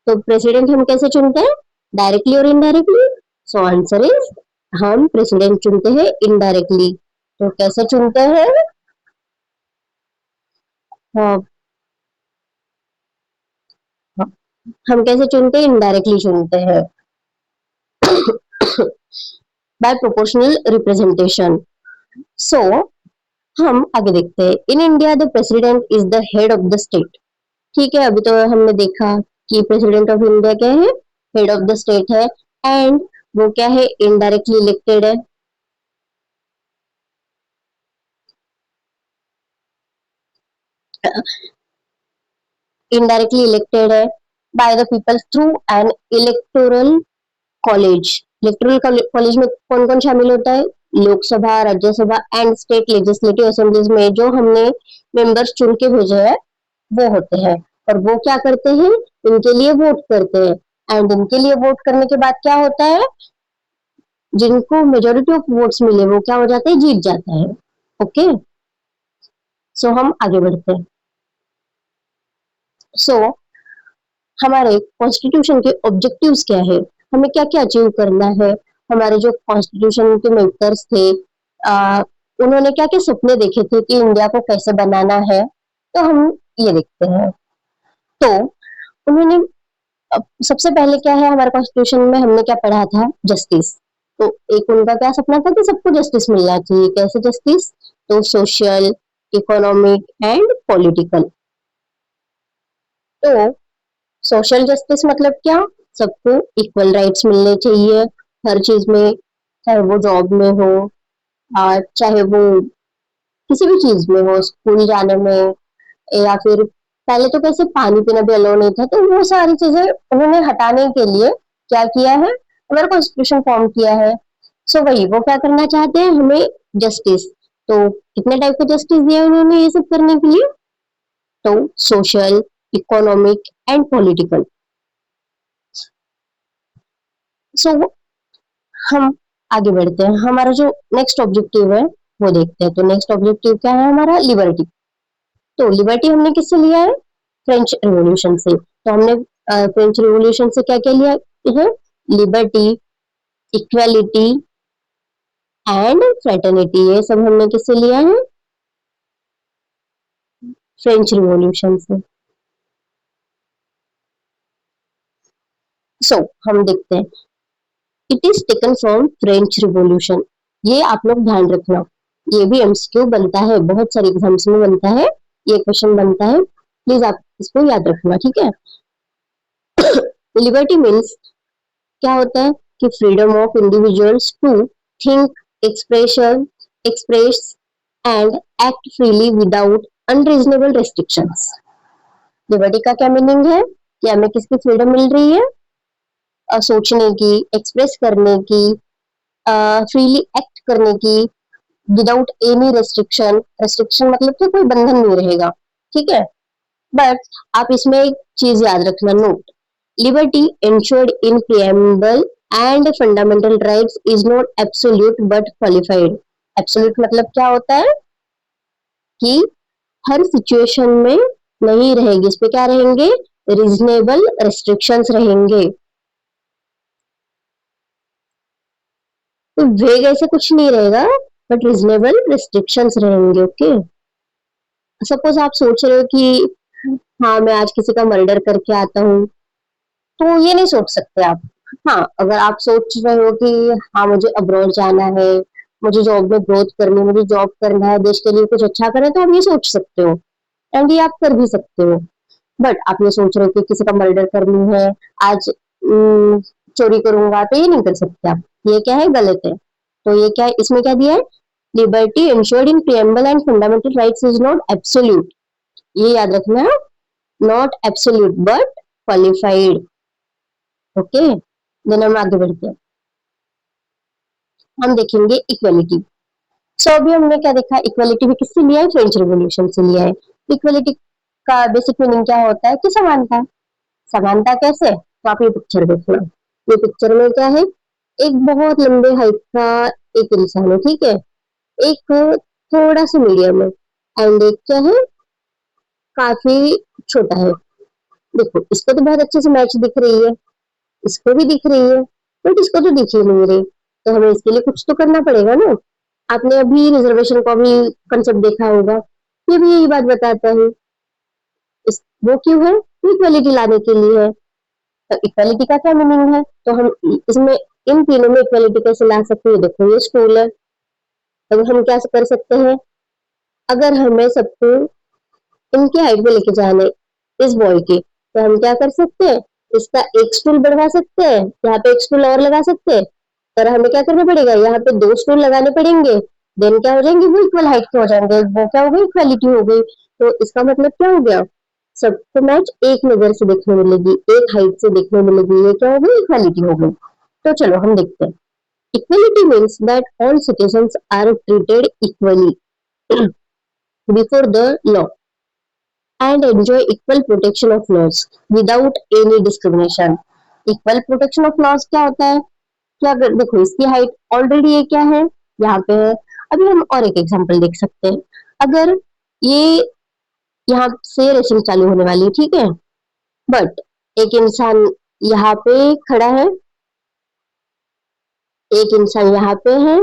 तो प्रेसिडेंट हम कैसे चुनते हैं, डायरेक्टली और इनडायरेक्टली। सो आंसर इज, हम प्रेसिडेंट चुनते हैं इनडायरेक्टली। तो कैसे चुनते हैं, हाँ, हाँ, हम कैसे चुनते हैं, इनडायरेक्टली चुनते हैं, बाय प्रोपोर्शनल रिप्रेजेंटेशन। सो हम आगे देखते हैं, in India the president is the head of the state. ठीक है, अभी तो हमने देखा कि प्रेसिडेंट ऑफ इंडिया क्या है, हेड ऑफ द स्टेट है, एंड वो क्या है, इनडायरेक्टली इलेक्टेड है। इनडायरेक्टली इलेक्टेड है bye the people through an electoral college. Electoral college में कौन कौन शामिल होता है, Lok Sabha, Rajya Sabha and state legislative assemblies में जो हमने मेंबर्स चुन के भेजे हैं वो होते हैं। और वो क्या करते हैं, इनके लिए वोट करते हैं, एंड इनके लिए वोट करने के बाद क्या होता है, जिनको मेजोरिटी ऑफ वोट्स मिले वो क्या हो जाता है, जीत जाता है। ओके, सो हम आगे बढ़ते हैं। सो हमारे कॉन्स्टिट्यूशन के ऑब्जेक्टिव्स क्या है, हमें क्या क्या अचीव करना है। हमारे जो कॉन्स्टिट्यूशन के मेकर्स थे, आ, उन्होंने क्या क्या सपने देखे थे कि इंडिया को कैसे बनाना है, तो हम ये देखते हैं। तो उन्होंने सबसे पहले क्या है, हमारे कॉन्स्टिट्यूशन में हमने क्या पढ़ा था, जस्टिस। तो एक उनका क्या सपना था कि सबको जस्टिस मिलना चाहिए, कैसे जस्टिस, तो सोशल, इकोनॉमिक एंड पॉलिटिकल। तो सोशल जस्टिस मतलब क्या, सबको इक्वल राइट्स मिलने चाहिए हर चीज में, चाहे वो जॉब में हो, चाहे वो किसी भी चीज में हो, स्कूल जाने में या फिर पहले तो कैसे पानी पीना भी अलाउ नहीं था, तो वो सारी चीजें उन्होंने हटाने के लिए क्या किया है, हमारा कॉन्स्टिट्यूशन फॉर्म किया है। सो वही वो क्या करना चाहते हैं, हमें जस्टिस। तो कितने टाइप का जस्टिस दिया उन्होंने ये सब करने के लिए, तो सोशल, इकोनॉमिक एंड पॉलिटिकल। सो हम आगे बढ़ते हैं, हमारा जो नेक्स्ट ऑब्जेक्टिव है वो देखते हैं। तो नेक्स्ट ऑब्जेक्टिव क्या है हमारा, लिबर्टी। तो लिबर्टी हमने किससे लिया है, फ्रेंच रिवॉल्यूशन से। तो हमने फ्रेंच रिवॉल्यूशन से क्या क्या लिया है, लिबर्टी, इक्वालिटी एंड फ्रेटर्निटी, ये सब हमने किससे लिया है, फ्रेंच रिवॉल्यूशन से। सो हम देखते हैं, it is taken from French revolution. ये आप लोग ध्यान रखना, ये भी एमसीक्यू बनता है, बहुत सारे एग्जाम्स में बनता है, ये क्वेश्चन बनता है, प्लीज आप इसको याद रखना, ठीक है। लिबर्टी मीन्स क्या होता है कि freedom of individuals to think, expression express and act freely without unreasonable restrictions. Liberty का क्या मीनिंग है कि हमें किसकी फ्रीडम मिल रही है, सोचने की, एक्सप्रेस करने की, फ्रीली एक्ट करने की, विदाउट एनी रेस्ट्रिक्शन। रेस्ट्रिक्शन मतलब कि कोई बंधन नहीं रहेगा, ठीक है। बट आप इसमें एक चीज याद रखना, note, liberty ensured in preamble and fundamental rights is not absolute but qualified। Absolute मतलब क्या होता है कि हर सिचुएशन में नहीं रहेगी, इस पे क्या रहेंगे, रीजनेबल रेस्ट्रिक्शंस रहेंगे। तो वेग ऐसे कुछ नहीं रहेगा, बट रीजनेबल रेस्ट्रिक्शंस रहेंगे, ओके। सपोज आप सोच रहे हो कि हाँ मैं आज किसी का मर्डर करके आता हूँ, तो ये नहीं सोच सकते आप। हाँ अगर आप सोच रहे हो कि हाँ मुझे अब्रॉड जाना है, मुझे जॉब में ग्रोथ करनी है, मुझे जॉब करना है, देश के लिए कुछ अच्छा करें, तो आप ये सोच सकते हो, एंड ये आप कर भी सकते हो। बट आप ये सोच रहे हो कि किसी का मर्डर करनी है, आज चोरी करूंगा, तो ये नहीं कर सकते आप, ये क्या है, गलत है। तो ये क्या है, इसमें क्या दिया है, liberty ensured in preamble and fundamental rights is not absolute। ये याद रखना, not absolute but qualified, okay. Then हम आगे बढ़ते हैं, हम देखेंगे इक्वलिटी। सो अभी हमने क्या देखा, इक्वलिटी भी किससे लिया है, फ्रेंच रिवॉल्यूशन से लिया है। इक्वलिटी का बेसिक मीनिंग क्या होता है कि समानता। समानता कैसे, तो आप ये पिक्चर देखना, ये पिक्चर में क्या है, एक बहुत लंबे हाइट का एक इंसान है, ठीक है, एक थोड़ा सा मीडियम है, एंड एक क्या है, काफी छोटा है। देखो इसको तो बहुत अच्छे से मैच दिख रही है, इसको भी दिख रही है, बट इसको तो दिख ही नहीं रही, तो हमें इसके लिए कुछ तो करना पड़ेगा ना। आपने अभी रिजर्वेशन का भी कंसेप्ट देखा होगा, ये भी यही बात बताता है। वो क्यों है, इक्वलिटी लाने के लिए है। तो इक्वलिटी का क्या मीनिंग है, तो हम इसमें इन तीनों में इक्वलिटी कैसे ला सकते हैं, देखो ये स्कूल है, तो हम क्या कर सकते हैं, अगर हमें सबको इनके हाइट पे लेके जाने, इस बॉय के, तो हम क्या कर सकते हैं, इसका एक स्टूल बढ़वा सकते हैं, यहाँ पे एक स्टूल और लगा सकते हैं, पर हमें क्या करना पड़ेगा, यहाँ पे दो स्टूल लगाने पड़ेंगे, देन क्या हो जाएंगे, वो इक्वल हाइट के हो जाएंगे, वो क्या हो गई, इक्वालिटी हो गई। तो इसका मतलब क्या हो गया, सबको मैच एक नजर से देखने मिलेगी, एक हाइट से देखने मिलेगी, ये क्या हो गई, इक्वालिटी हो गई। तो चलो हम देखते हैं, equality means that all citizens are treated equally before the law and enjoy equal protection of laws without any discrimination। Equal protection of laws क्या होता है, क्या अगर देखो इसकी हाइट ऑलरेडी ये क्या है, यहाँ पे है। अभी हम और एक एग्जांपल देख सकते हैं, अगर ये यहाँ से रेसिंग चालू होने वाली है, ठीक है, बट एक इंसान यहाँ पे खड़ा है, एक इंसान यहाँ पे है,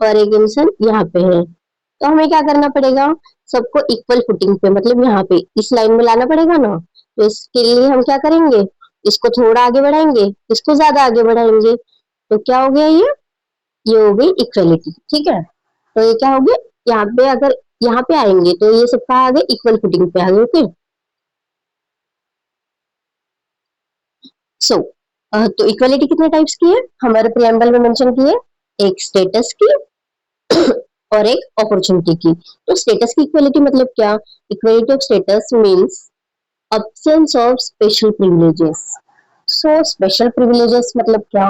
और एक इंसान यहाँ पे है, तो हमें क्या करना पड़ेगा, सबको इक्वल फुटिंग पे, मतलब यहाँ पे इस लाइन में लाना पड़ेगा ना। तो इसके लिए हम क्या करेंगे, इसको थोड़ा आगे बढ़ाएंगे, इसको ज्यादा आगे बढ़ाएंगे, तो क्या हो गया, ये हो गई इक्वलिटी, ठीक है। तो ये क्या हो गया, यहाँ पे अगर यहाँ पे आएंगे तो ये सब कहा आ गए, इक्वल फुटिंग पे आ गए, ओके। सो तो इक्वलिटी कितने टाइप्स की है, हमारे प्रियम्बल में मेंशन की है, एक स्टेटस की, और एक अपॉर्चुनिटी की। तो स्टेटस की इक्वलिटी मतलब क्या? Equality of status means absence of special privileges. So special privileges मतलब क्या?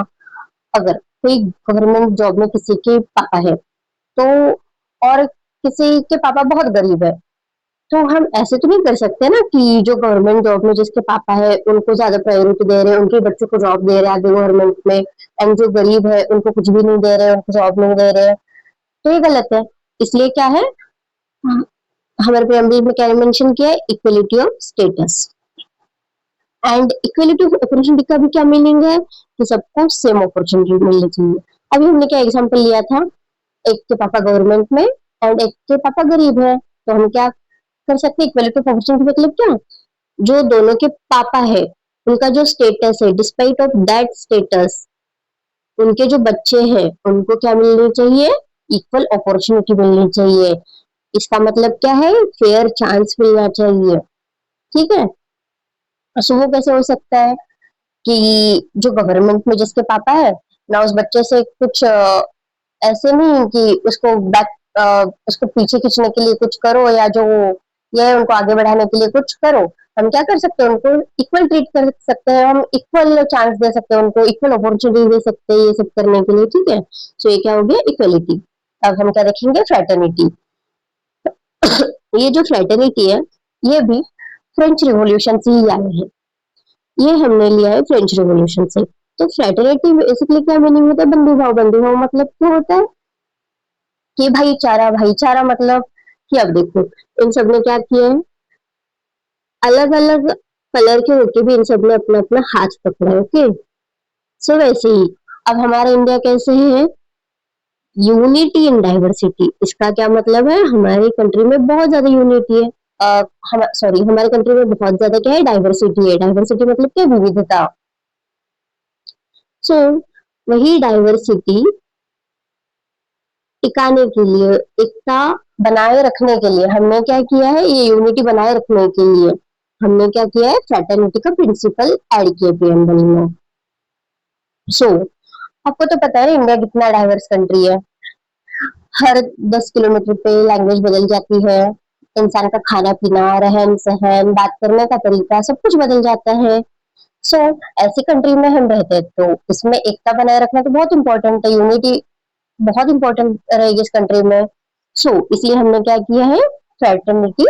अगर कोई गवर्नमेंट जॉब में किसी के पापा है, तो और किसी के पापा बहुत गरीब है, तो हम ऐसे तो नहीं कर सकते ना कि जो गवर्नमेंट जॉब में जिसके पापा है उनको ज्यादा प्रायोरिटी दे रहे हैं, उनके बच्चों को जॉब दे रहे हैं आगे गवर्नमेंट में, एंड जो गरीब है उनको कुछ भी नहीं दे रहे हैं, उनको जॉब नहीं दे रहे हैं। तो ये गलत है। इसलिए क्या है, हमारे प्रेम्बल में क्या मेंशन किया है? Equality of status. And equality of opportunity का भी क्या मीनिंग है कि सबको सेम अपॉर्चुनिटी मिलनी चाहिए। अभी हमने क्या एग्जांपल लिया था, एक के पापा गवर्नमेंट में एंड एक के पापा गरीब है, तो हम क्या कर सकते हैं? इक्वलिटी ऑफ अपॉर्चुनिटी मतलब क्या? जो दोनों के पापा है, उनका जो स्टेटस है, डिस्पाइट ऑफ दैट स्टेटस, उनके जो बच्चे हैं उनको क्या मिलनी चाहिए? इक्वल अपॉर्चुनिटी मिलनी चाहिए। इसका मतलब क्या है? फेयर चांस मिलना चाहिए। ठीक है। सो वो कैसे हो सकता है कि जो गवर्नमेंट में जिसके पापा है ना, उस बच्चे से कुछ ऐसे नहीं कि उसको उसको पीछे खींचने के लिए कुछ करो, या जो ये उनको आगे बढ़ाने के लिए कुछ करो। हम क्या कर सकते हैं? उनको इक्वल ट्रीट कर सकते हैं, हम इक्वल चांस दे सकते हैं, उनको इक्वल अपॉर्चुनिटी दे सकते हैं ये सब करने के लिए। ठीक है। सो ये क्या हो गया? इक्वलिटी। अब हम क्या देखेंगे? फ्रेटर्निटी। ये जो फ्रेटर्निटी है, ये भी फ्रेंच रिवॉल्यूशन से ही आए हैं। ये हमने लिया है फ्रेंच रिवॉल्यूशन से। तो फ्रेटर्निटी बेसिकली क्या मीनिंग होता है? बंधुभाव। बंधुभाव मतलब क्या होता है? कि भाईचारा। भाईचारा मतलब कि अब देखो, इन सब ने क्या किया है, अलग अलग कलर के होके भी इन सब ने अपना अपना हाथ पकड़ा है। ओके। सो वैसे ही अब हमारा इंडिया कैसे है? Unity in diversity. इसका क्या मतलब है? हमारी कंट्री में बहुत ज्यादा यूनिटी है। हम सॉरी, हमारे कंट्री में बहुत ज्यादा क्या है? डाइवर्सिटी है। डाइवर्सिटी मतलब क्या? विविधता। सो वही डाइवर्सिटी टिकाने के लिए, एकता बनाए रखने के लिए हमने क्या किया है? ये यूनिटी बनाए रखने के लिए हमने क्या किया है? फ्रेटर्निटी का प्रिंसिपल ऐड किया प्रियम्बल में। सो आपको तो पता है इंडिया कितना डाइवर्स कंट्री है। हर 10 किलोमीटर पे लैंग्वेज बदल जाती है, इंसान का खाना पीना, रहन सहन, बात करने का तरीका, सब कुछ बदल जाता है। सो ऐसी कंट्री में हम रहते हैं, तो इसमें एकता बनाए रखना तो बहुत इंपॉर्टेंट है। यूनिटी बहुत इंपॉर्टेंट रहेगी इस कंट्री में। इसलिए हमने क्या किया है? फ्रेटर्निटी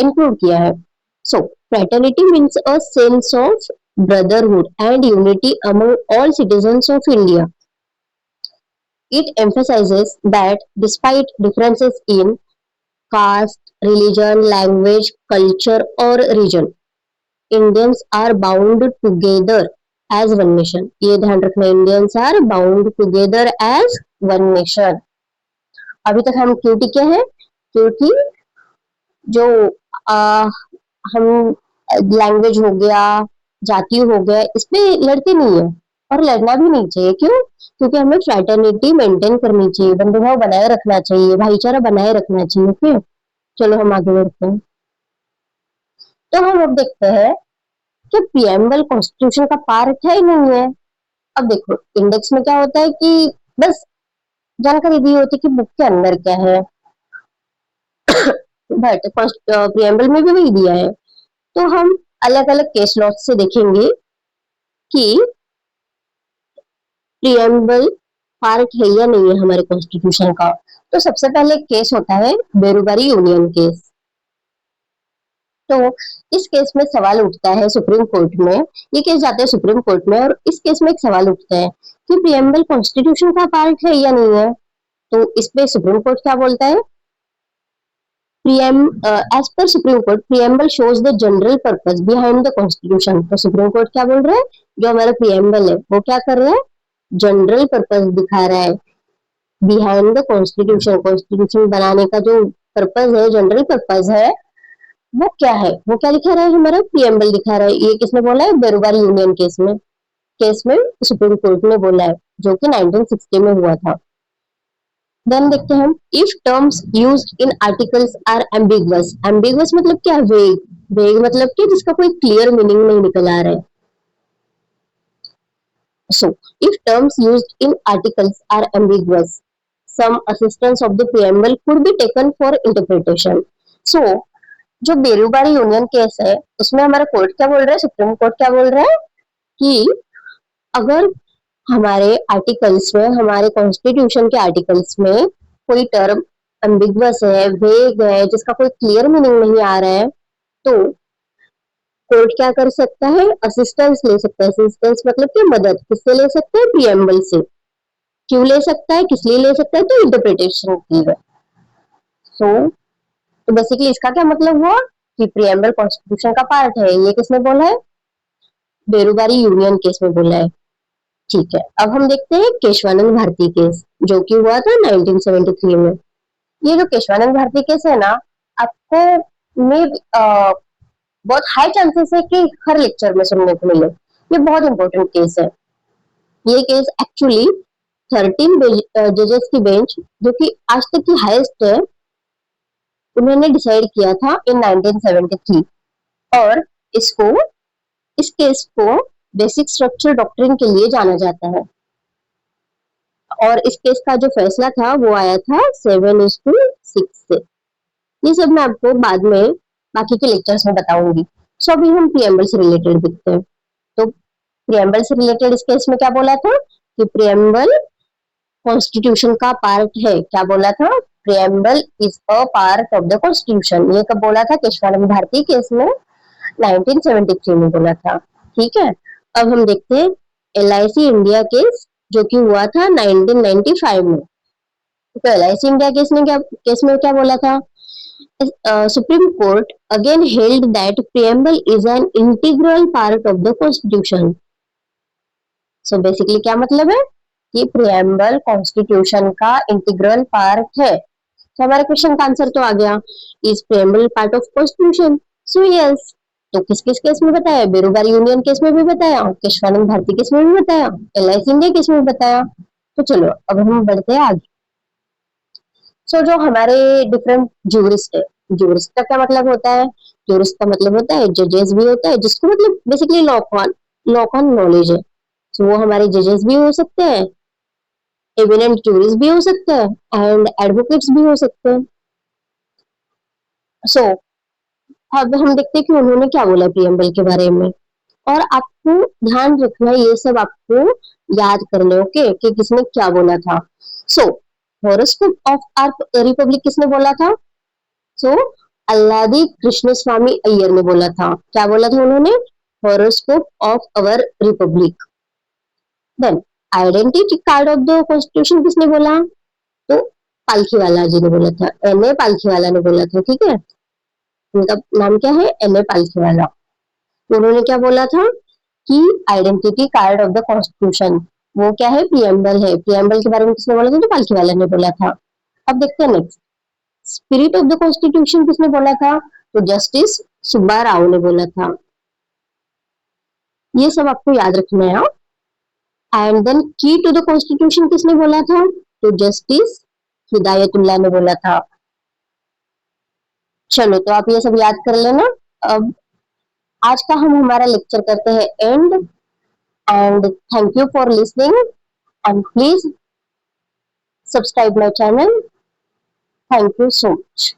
इंक्लूड किया है। Fraternity means a sense of brotherhood and unity among all citizens of India. It emphasizes that despite differences in caste, religion, language, culture, or region, Indians are bound together as one nation. ये ध्यान रखना, Indians are bound together as one nation. अभी तक हम cutie क्या है? Cutie जो आ, हम लैंग्वेज हो गया, जाति हो गया, इस पे लड़ते नहीं है, और लड़ना भी नहीं चाहिए। क्यों? क्योंकि हमें फ्रेटर्निटी मेंटेन करनी चाहिए, बंधुभाव बनाए रखना चाहिए, भाईचारा बनाए रखना चाहिए। ओके। चलो हम आगे बढ़ते हैं। तो हम अब देखते हैं कि प्रिएम्बल कॉन्स्टिट्यूशन का पार्ट है ही नहीं है। अब देखो, इंडेक्स में क्या होता है कि बस जानकारी दी होती है कि बुक के अंदर क्या है, बट प्रिएम्बल में भी वही दिया है। तो हम अलग अलग केस लॉ से देखेंगे कि प्रिएम्बल पार्ट है या नहीं है हमारे कॉन्स्टिट्यूशन का। तो सबसे पहले केस होता है बेरोबारी यूनियन केस। तो इस केस में सवाल उठता है सुप्रीम कोर्ट में, ये केस जाता है सुप्रीम कोर्ट में, और इस केस में एक सवाल उठता है कि प्रिएम्बल कॉन्स्टिट्यूशन का पार्ट है या नहीं है। तो इस पे सुप्रीम कोर्ट क्या बोलता है? As per Supreme Court, preamble shows the general purpose behind the constitution. तो सुप्रीम कोर्ट क्या बोल रहा है? जो हमारा प्रिएम्बल है वो क्या कर रहा है? जनरल पर्पस दिखा रहा है बिहाइंड द कॉन्स्टिट्यूशन। कॉन्स्टिट्यूशन बनाने का जो पर्पस है, जनरल पर्पस है, वो क्या है? वो क्या दिखा रहा है? हमारा प्रिएम्बल दिखा रहा है। ये किसने बोला है? बेरोबारी यूनियन केस में सुप्रीम कोर्ट ने बोला है, जो कि 1960 में हुआ था। देन देखते हैं हम, if terms used in articles are ambiguous. Ambiguous मतलब क्या? वेग। वेग मतलब कि जिसका कोई क्लियर मीनिंग नहीं निकल आ रहा है। So, if terms used in articles are ambiguous, some assistance of the preamble could be taken for interpretation. So, जो बेरूबारी यूनियन केस है उसमें हमारा कोर्ट क्या बोल रहा है, सुप्रीम कोर्ट क्या बोल रहा है कि अगर हमारे आर्टिकल्स में, हमारे कॉन्स्टिट्यूशन के आर्टिकल्स में कोई टर्म एम्बिगुअस है, वेग है, जिसका कोई क्लियर मीनिंग नहीं आ रहा है, तो कोर्ट क्या कर सकता है, असिस्टेंस ले सकता है। असिस्टेंस मतलब कि मदद किससे ले सकता है, प्रीएम्बल से। क्यों ले सकता है, किस लिए ले सकता है, तो इंटरप्रिटेशन के लिए। सो तो बेसिकली इसका क्या मतलब हुआ कि प्रीएम्बल कॉन्स्टिट्यूशन का पार्ट है। ये किसने बोला है, बेरूबारी यूनियन केस में बोला है। ठीक है, अब हम देखते हैं केशवानंद भारती केस, जो कि हुआ था 1973 में। ये जो केशवानंद भारती केस है ना, आपको में बहुत हाई चांसेस है कि हर लेक्चर में सुनने को मिले। ये बहुत इंपॉर्टेंट केस है। ये केस एक्चुअली 13 जजेस की बेंच, जो कि आज तक की हाईएस्ट है, उन्होंने डिसाइड किया था इन 1973। और इसको इस केस को बेसिक स्ट्रक्चर डॉक्ट्रिन के लिए जाना जाता है। और इस केस का जो फैसला था वो आया था 7:6 से। ये सब मैं आपको बाद में बाकी के लेक्चर्स में बताऊंगी। सो अभी हम प्रीएम्बल से रिलेटेड देखते हैं। तो प्रीएम्बल से रिलेटेड इस केस में क्या बोला था कि प्रीएम्बल कॉन्स्टिट्यूशन का पार्ट है। क्या बोला था, preamble is a part of the constitution. ये कब बोला था, केशवानंद भारती केस में 1973 में बोला था। ठीक है, अब हम देखते हैं LIC इंडिया केस, जो कि हुआ था 1995 में। तो LIC इंडिया केस में क्या बोला था, Supreme Court again held that preamble is an integral part of the Constitution. So basically क्या मतलब है कि preamble Constitution का integral part है। तो हमारे क्वेश्चन का आंसर तो आ गया, is preamble part of Constitution? So yes. तो किस किस केस में बताया, बेरोबारी यूनियन केस में भी बताया, केशवानंद भारती केस में भी बताया, LIC इंडिया केस में भी बताया। तो चलो अब हम बढ़ते हैं आगे। जो हमारे डिफरेंट ज्यूरिस्ट है, ज्यूरिस्ट का क्या मतलब होता है, ज्यूरिस्ट का मतलब होता है जजेस भी होता है, जिसको मतलब बेसिकली लॉ का नॉलेज है। वो हमारे जजेस भी हो सकते हैं, एमिनेंट ज्यूरिस्ट भी हो सकते हैं, एंड एडवोकेट्स भी हो सकते हैं। सो अब हम देखते हैं कि उन्होंने क्या बोला प्रीएम्बल के बारे में। और आपको ध्यान रखना है, ये सब आपको याद करने, ओके, कि किसने क्या बोला था। सो हॉरोस्कोप ऑफ आवर रिपब्लिक किसने बोला था, सो अल्लादी कृष्ण स्वामी अय्यर ने बोला था। क्या बोला था उन्होंने, horoscope of our republic. Then identity card of the constitution किसने बोला, तो पालखी वाला जी ने बोला था, NA पालखी वाला ने बोला था। ठीक है, उनका नाम क्या है, NA पालखी वाला। उन्होंने क्या बोला था कि identity card of the constitution वो क्या है, प्रीएम्बल है। प्रीएम्बल के बारे में किसने बोला था, तो पालखी वाला ने बोला था। अब देखते हैं next, spirit of the constitution किसने बोला था, तो जस्टिस सुब्बा राव ने बोला था। ये सब आपको याद रखना है। एंड देन की टू द कॉन्स्टिट्यूशन किसने बोला था, तो जस्टिस हिदायतुल्लाह ने बोला था। चलो तो आप ये सब याद कर लेना। अब आज का हम हमारा लेक्चर करते हैं and, and thank you for listening, and please subscribe my channel. Thank you so much.